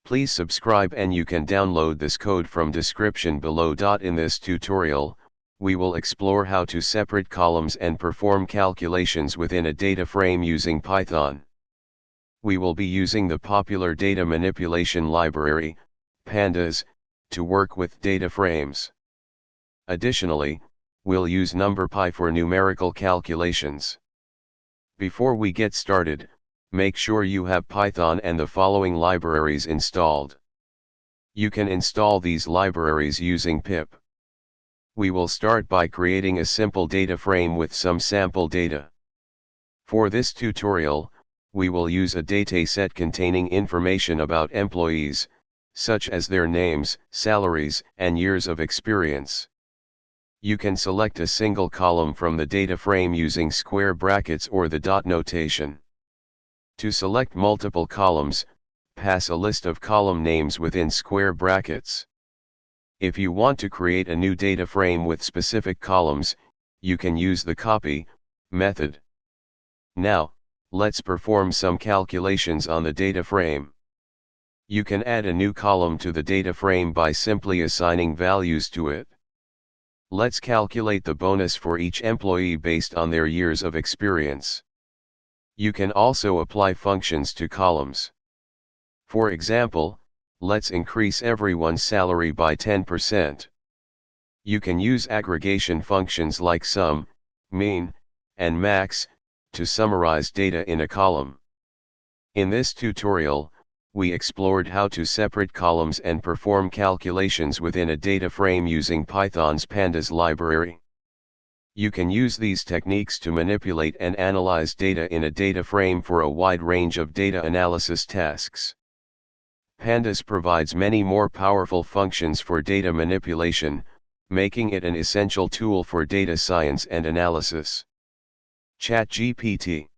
Please subscribe and you can download this code from description below. In this tutorial, we will explore how to separate columns and perform calculations within a data frame using Python. We will be using the popular data manipulation library, Pandas, to work with data frames. Additionally, we'll use NumPy for numerical calculations. Before we get started, make sure you have Python and the following libraries installed. You can install these libraries using pip. We will start by creating a simple data frame with some sample data. For this tutorial, we will use a dataset containing information about employees, such as their names, salaries, and years of experience. You can select a single column from the data frame using square brackets or the dot notation. To select multiple columns, pass a list of column names within square brackets. If you want to create a new data frame with specific columns, you can use the copy method. Now, let's perform some calculations on the data frame. You can add a new column to the data frame by simply assigning values to it. Let's calculate the bonus for each employee based on their years of experience. You can also apply functions to columns. For example, let's increase everyone's salary by 10%. You can use aggregation functions like sum, mean, and max, to summarize data in a column. In this tutorial, we explored how to separate columns and perform calculations within a data frame using Python's Pandas library. You can use these techniques to manipulate and analyze data in a data frame for a wide range of data analysis tasks. Pandas provides many more powerful functions for data manipulation, making it an essential tool for data science and analysis. ChatGPT.